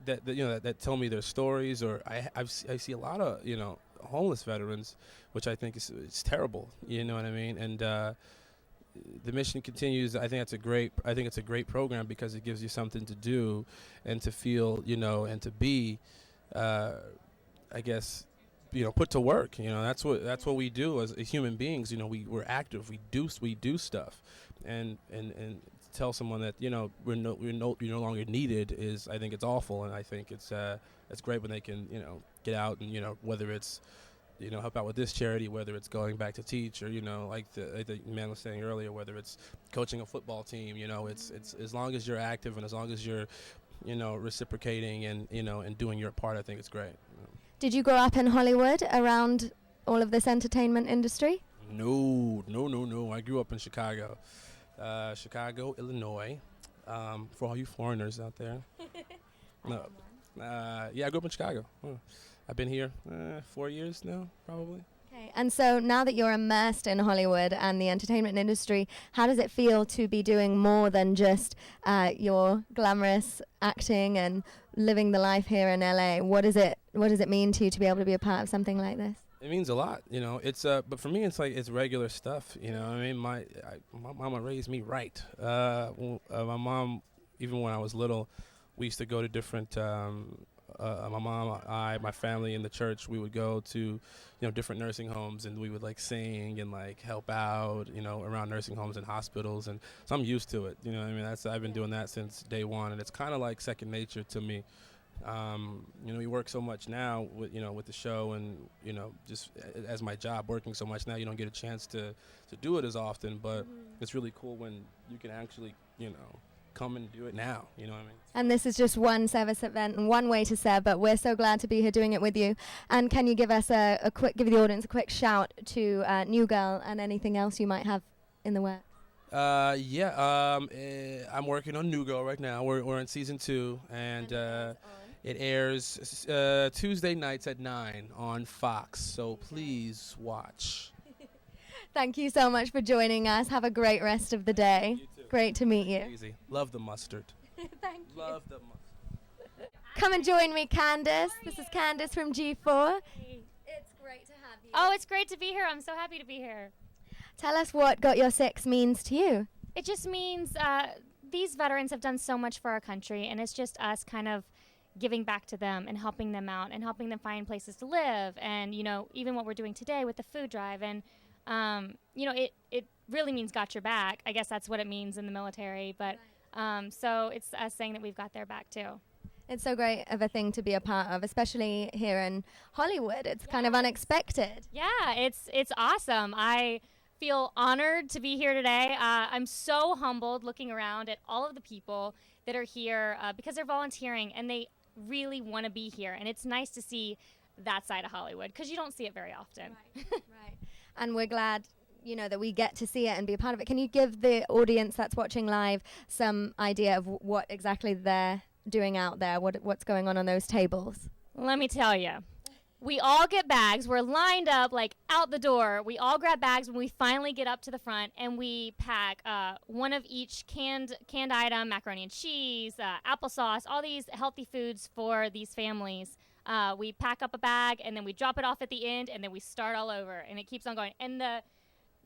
that tell me their stories, or I see a lot of, homeless veterans, which I think is terrible. You know what I mean? And the Mission Continues. I think it's a great program because it gives you something to do and to feel, and to be, I guess, put to work. That's what we do as human beings. We're active. We do stuff, and tell someone that you're no longer needed is, I think it's awful, and I think it's great when they can get out and whether it's help out with this charity, whether it's going back to teach, or like the man was saying earlier, whether it's coaching a football team. It's as long as you're active and as long as you're reciprocating and and doing your part, I think it's great. Did you grow up in Hollywood around all of this entertainment industry? No. I grew up in Chicago, Illinois. For all you foreigners out there. No. Yeah, I grew up in Chicago. I've been here 4 years now, probably. Okay. And so now that you're immersed in Hollywood and the entertainment industry, how does it feel to be doing more than just your glamorous acting and living the life here in LA? What does it mean to you to be able to be a part of something like this? It means a lot, you know. It's but for me, it's like it's regular stuff, you know. I mean, my mama raised me right. My mom, even when I was little, we used to go to different. My mom, my family in the church, we would go to, you know, different nursing homes, and we would like sing and like help out, you know, around nursing homes and hospitals, and so I'm used to it. You know what I mean? I've been doing that since day one, and it's kind of like second nature to me. You know, we work so much now with, you know, with the show, and, you know, just as my job, working so much now, you don't get a chance to do it as often, but it's really cool when you can actually, you know, come and do it now, you know what I mean? And this is just one service event and one way to serve, but we're so glad to be here doing it with you. And can you give us give the audience a quick shout to New Girl and anything else you might have in the works? I'm working on New Girl right now. We're in season 2, and it airs Tuesday nights at 9 on Fox, so please watch. Thank you so much for joining us. Have a great rest of the day. Great to meet you. Easy. Love the mustard. Thank you. Love the mustard. Come and join me, Candace. This is Candace from G4. It's great to have you. Oh, it's great to be here. I'm so happy to be here. Tell us what Got Your Six means to you. It just means these veterans have done so much for our country, and it's just us kind of giving back to them and helping them out and helping them find places to live. And, you know, even what we're doing today with the food drive. And, you know, it really means got your back. I guess that's what it means in the military. But so it's us saying that we've got their back, too. It's so great of a thing to be a part of, especially here in Hollywood. It's kind of unexpected. Yeah, it's awesome. I feel honored to be here today. I'm so humbled looking around at all of the people that are here because they're volunteering and they really want to be here. And it's nice to see that side of Hollywood because you don't see it very often. Right. And we're glad, you know, that we get to see it and be a part of it. Can you give the audience that's watching live some idea of what exactly they're doing out there? What's going on those tables? Let me tell you. We all get bags. We're lined up, like, out the door. We all grab bags when we finally get up to the front, and we pack one of each canned item, macaroni and cheese, applesauce, all these healthy foods for these families. We pack up a bag, and then we drop it off at the end, and then we start all over, and it keeps on going. And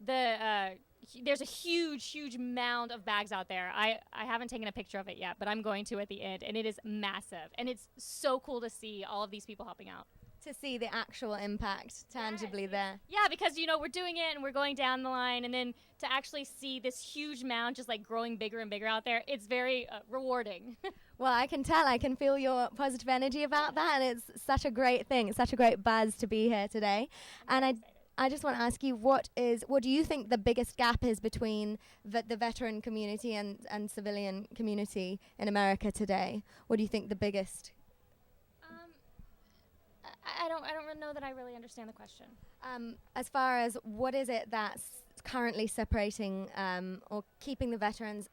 there's a huge mound of bags out there. I haven't taken a picture of it yet, but I'm going to at the end, and it is massive. And it's so cool to see all of these people helping out. To see the actual impact tangibly there. Yeah, because, you know, we're doing it and we're going down the line, and then to actually see this huge mound just like growing bigger and bigger out there, it's very rewarding. Well, I can tell. I can feel your positive energy about that, and it's such a great thing. It's such a great buzz to be here today. And I just want to ask you, what do you think the biggest gap is between the veteran community and civilian community in America today? What do you think the biggest? I don't know that I really understand the question. As far as what is it that's currently separating or keeping the veterans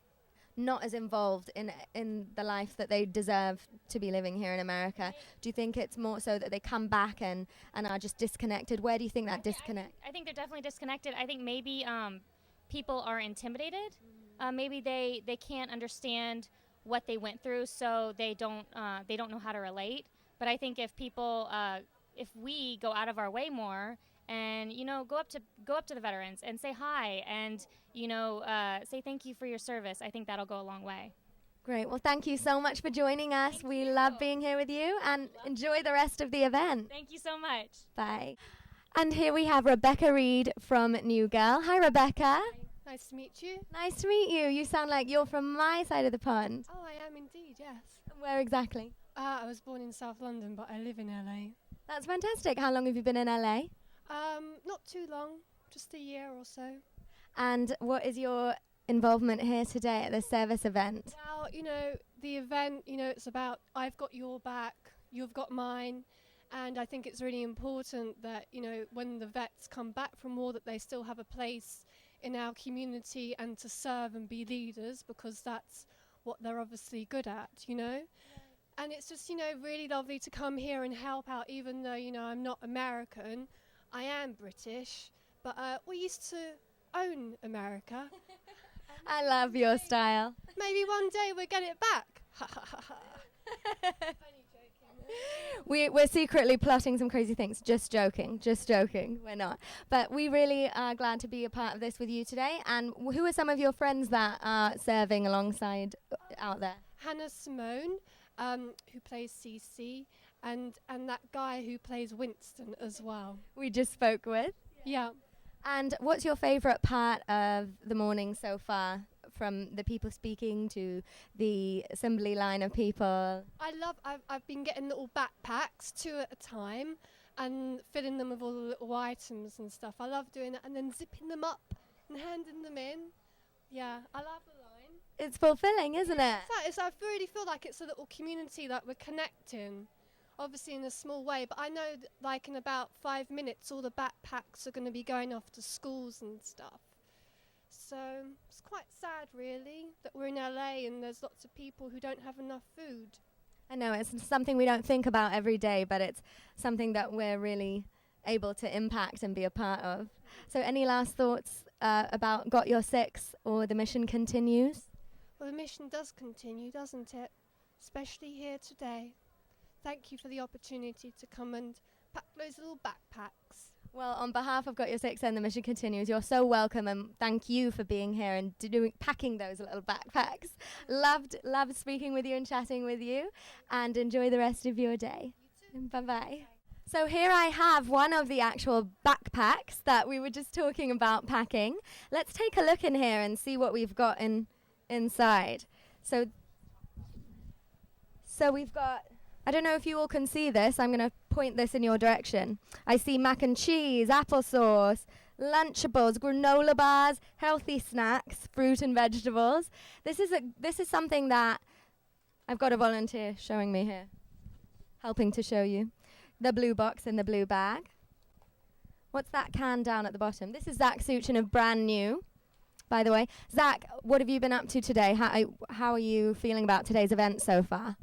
not as involved in the life that they deserve to be living here in America? Do you think it's more so that they come back and are just disconnected? Where do you think that disconnect? I think they're definitely disconnected. I think maybe people are intimidated. Maybe they can't understand what they went through, so they don't know how to relate. But I think if people, if we go out of our way more and, you know, go up to the veterans and say hi and, you know, say thank you for your service, I think that'll go a long way. Great. Well, thank you so much for joining us. We love being here with you, and enjoy the rest of the event. Thank you so much. Bye. And here we have Rebecca Reed from New Girl. Hi, Rebecca. Nice to meet you. Nice to meet you. You sound like you're from my side of the pond. Oh, I am indeed, yes. Where exactly? I was born in South London, but I live in LA. That's fantastic. How long have you been in LA? Not too long, just a year or so. And what is your involvement here today at the service event? Well, you know, the event, you know, it's about I've got your back, you've got mine. And I think it's really important that, you know, when the vets come back from war, that they still have a place in our community and to serve and be leaders, because that's what they're obviously good at, you know. And it's just, really lovely to come here and help out, even though, I'm not American. I am British, but we used to own America. I love your style. Maybe one day we'll get it back. We're secretly plotting some crazy things. Just joking. We're not. But we really are glad to be a part of this with you today. And who are some of your friends that are serving alongside out there? Hannah Simone, who plays Cece, and that guy who plays Winston as well. We just spoke with. Yeah. And what's your favourite part of the morning so far, from the people speaking to the assembly line of people? I've been getting little backpacks, 2 at a time, and filling them with all the little items and stuff. I love doing that, and then zipping them up and handing them in. Yeah, I love the line. It's fulfilling, isn't it? I really feel like it's a little community that we're connecting. Obviously in a small way, but I know that, like, in about 5 minutes all the backpacks are going to be going off to schools and stuff. So it's quite sad, really, that we're in LA and there's lots of people who don't have enough food. I know, it's something we don't think about every day, but it's something that we're really able to impact and be a part of. So any last thoughts about Got Your Six or the mission continues? Well, the mission does continue, doesn't it? Especially here today. Thank you for the opportunity to come and pack those little backpacks. Well, on behalf of Got Your Six and the mission continues, you're so welcome, and thank you for being here and packing those little backpacks. Loved speaking with you and chatting with you, and enjoy the rest of your day. Bye-bye. So here I have one of the actual backpacks that we were just talking about packing. Let's take a look in here and see what we've got inside. So we've got, I don't know if you all can see this. I'm going to point this in your direction. I see mac and cheese, applesauce, Lunchables, granola bars, healthy snacks, fruit and vegetables. This is something that I've got a volunteer showing me here, helping to show you. The blue box in the blue bag. What's that can down at the bottom? This is Zach Suchin of Brand New, by the way. Zach, what have you been up to today? How are you feeling about today's event so far?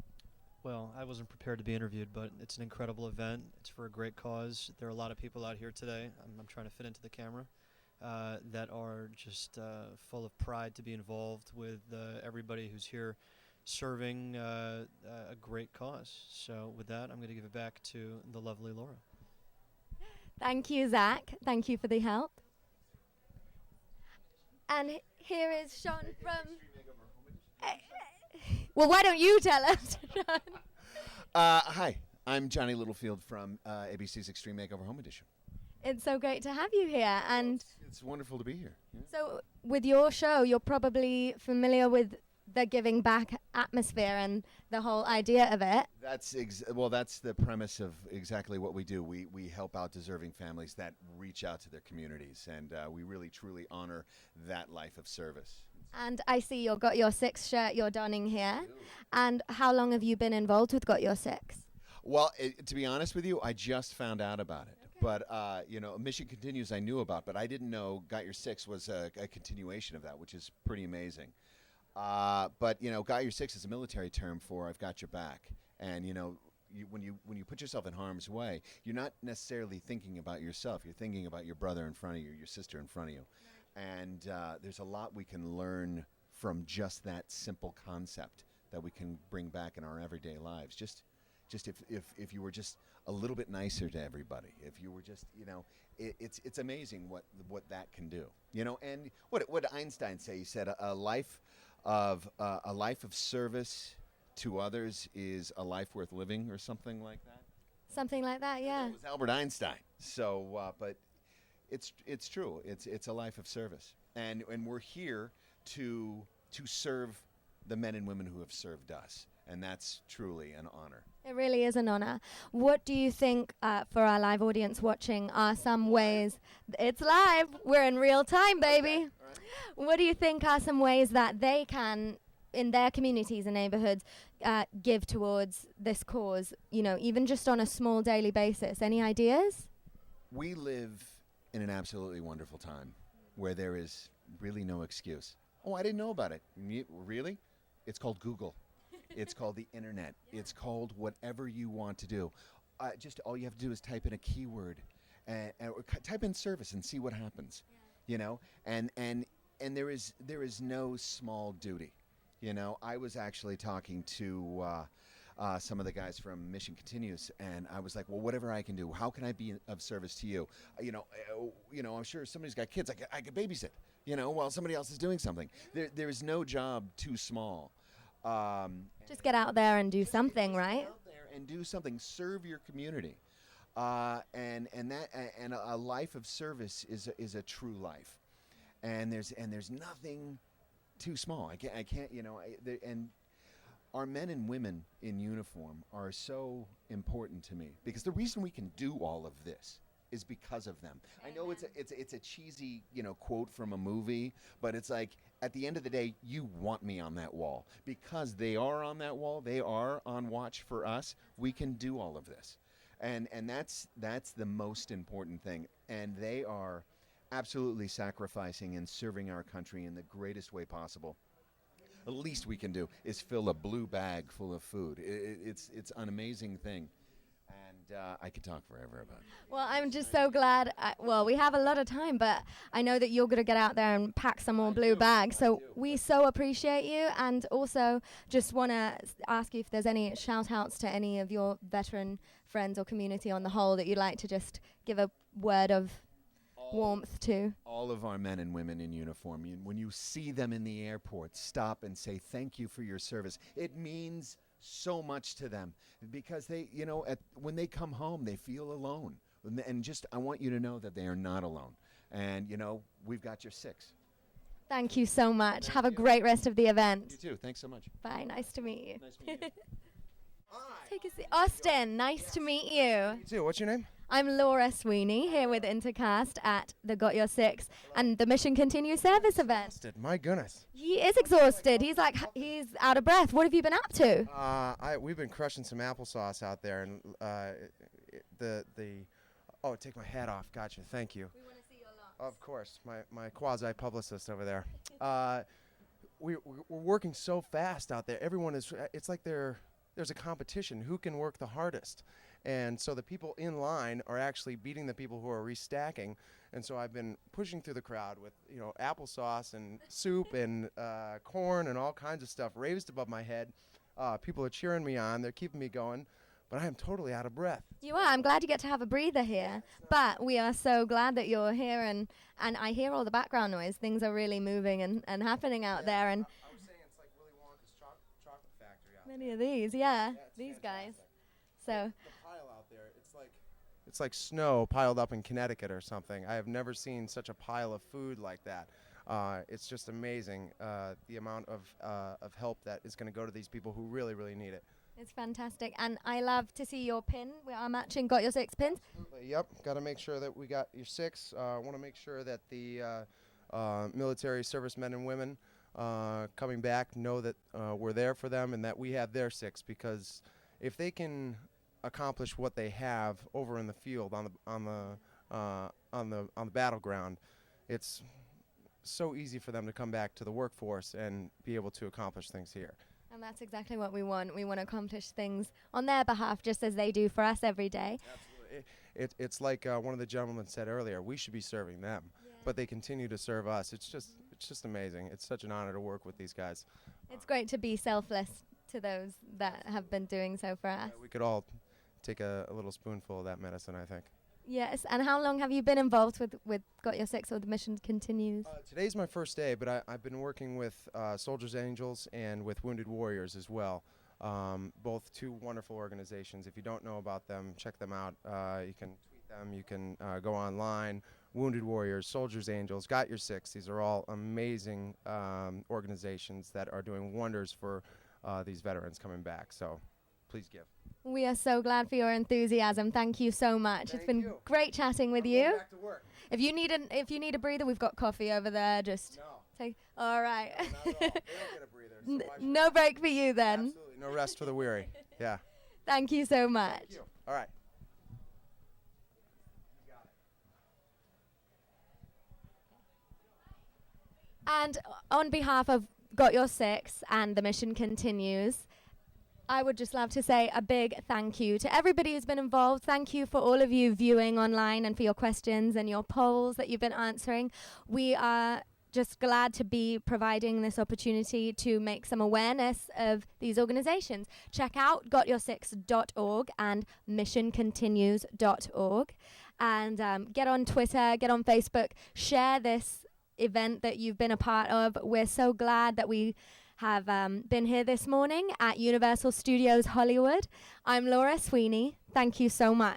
Well, I wasn't prepared to be interviewed, but it's an incredible event. It's for a great cause. There are a lot of people out here today. I'm trying to fit into the camera that are just full of pride to be involved with everybody who's here serving a great cause. So with that, I'm going to give it back to the lovely Laura. Thank you, Zach. Thank you for the help. And here is Sean from... well, why don't you tell us, Sean? Hi, I'm Johnny Littlefield from ABC's Extreme Makeover Home Edition. It's so great to have you here. And it's wonderful to be here. Yeah. So with your show, you're probably familiar with the giving back atmosphere and the whole idea of it. That's that's the premise of exactly what we do. We help out deserving families that reach out to their communities, and we really truly honor that life of service. And I see you've got your Six shirt you're donning here. And how long have you been involved with Got Your Six? Well, to be honest with you, I just found out about it. Okay. But, Mission Continues I knew about, but I didn't know Got Your Six was a continuation of that, which is pretty amazing. But Got Your Six is a military term for I've got your back. And, when you put yourself in harm's way, you're not necessarily thinking about yourself. You're thinking about your brother in front of you, your sister in front of you. And there's a lot we can learn from just that simple concept that we can bring back in our everyday lives. Just if you were just a little bit nicer to everybody, if you were just, it's amazing what that can do. And what did Einstein say? He said a life of service to others is a life worth living, or something like that. Something like that, yeah. It was Albert Einstein. So, but it's true. It's a life of service, and we're here to serve the men and women who have served us, and that's truly an honor. It really is an honor. What do you think, for our live audience watching, are some ways... It's live. We're in real time, baby. Okay. All right. What do you think are some ways that they can, in their communities and neighborhoods, give towards this cause, even just on a small daily basis? Any ideas? We live in an absolutely wonderful time where there is really no excuse. Oh, I didn't know about it. Really? It's called Google. It's called the internet. It's called whatever you want to do. Just all you have to do is type in a keyword, or type in service and see what happens. You know, and there is no small duty. You know, I was actually talking to some of the guys from Mission Continues, and I was like, well, whatever I can do, how can I be of service to you? You know, I'm sure somebody's got kids. I could babysit. You know, while somebody else is doing something. There is no job too small. Just get out there and do something, right? Get out there and do something. Serve your community, and a life of service is a true life. And there's nothing too small. I can't. You know, and our men and women in uniform are so important to me, because the reason we can do all of this is because of them. I know it's a cheesy, you know, quote from a movie, but it's like, at the end of the day, you want me on that wall. Because they are on that wall, they are on watch for us, we can do all of this. And that's the most important thing. And they are absolutely sacrificing and serving our country in the greatest way possible. The least we can do is fill a blue bag full of food. It's an amazing thing. And I could talk forever about it. Well, I'm just so glad. Well, we have a lot of time, but I know that you're going to get out there and pack some more blue bags. So we so appreciate you. And also just want to ask you if there's any shout outs to any of your veteran friends or community on the whole that you'd like to just give a word of warmth to. All of our men and women in uniform, when you see them in the airport, stop and say thank you for your service. It means so much to them, because they, you know, when they come home, they feel alone. And just, I want you to know that they are not alone. And, you know, we've got your six. Thank you so much. Have a great rest of the event. You too. Thanks so much. Bye. Nice to meet you. Nice to meet you. Take a seat. Austin, nice to meet you. You too. What's your name? I'm Laura Sweeney, here with Intercast at the Got Your Six and the Mission Continue service event. My goodness. He is exhausted. He's like, he's out of breath. What have you been up to? We've been crushing some applesauce out there, and oh, take my hat off. Gotcha. Thank you. We want to see your locks. Of course, my quasi publicist over there. We're working so fast out there. Everyone is. It's like there's a competition. Who can work the hardest? And so the people in line are actually beating the people who are restacking. And so I've been pushing through the crowd with, you know, applesauce and soup and corn and all kinds of stuff raised above my head. People are cheering me on. They're keeping me going. But I am totally out of breath. You are. I'm glad you get to have a breather here. But we are so glad that you're here. And I hear all the background noise. Things are really moving and happening out there. And I was saying it's like Willy Wonka's chocolate factory out many of these, yeah these guys. So the pile out there, it's like snow piled up in Connecticut or something. I have never seen such a pile of food like that. It's just amazing, the amount of help that is going to go to these people who really, really need it. it's fantastic. And I love to see your pin. We are matching Got Your Six pins. Yep, got to make sure that we got your six. Want to make sure that the military servicemen and women coming back know that we're there for them and that we have their six, because if they can accomplish what they have over in the field on the battleground, it's so easy for them to come back to the workforce and be able to accomplish things here. And that's exactly what we want. We want to accomplish things on their behalf, just as they do for us every day. Absolutely. It's like one of the gentlemen said earlier, we should be serving them, but they continue to serve us. It's just amazing. It's such an honor to work with these guys. It's great to be selfless to those that have been doing so for us. We could all take a little spoonful of that medicine, I think. Yes. And how long have you been involved with Got Your Six, or the mission continues? Today's my first day, but I've been working with Soldiers Angels and with Wounded Warriors as well. Both two wonderful organizations. If you don't know about them, check them out. You can tweet them. You can go online. Wounded Warriors, Soldiers Angels, Got Your Six. These are all amazing organizations that are doing wonders for these veterans coming back. So please give. We are so glad for your enthusiasm. Thank you so much. It's been great chatting with you. Back to work. If you need a breather, we've got coffee over there. Just take. All right. No, not at all. They don't get a breather. So no break for you then. Absolutely no rest for the weary. Yeah. Thank you so much. Thank you. All right. And on behalf of Got Your Six and the mission continues, I would just love to say a big thank you to everybody who's been involved. Thank you for all of you viewing online and for your questions and your polls that you've been answering. We are just glad to be providing this opportunity to make some awareness of these organizations. Check out gotyoursix.org and missioncontinues.org, and get on Twitter, get on Facebook, share this event that you've been a part of. We're so glad that we have been here this morning at Universal Studios Hollywood. I'm Laura Sweeney. Thank you so much.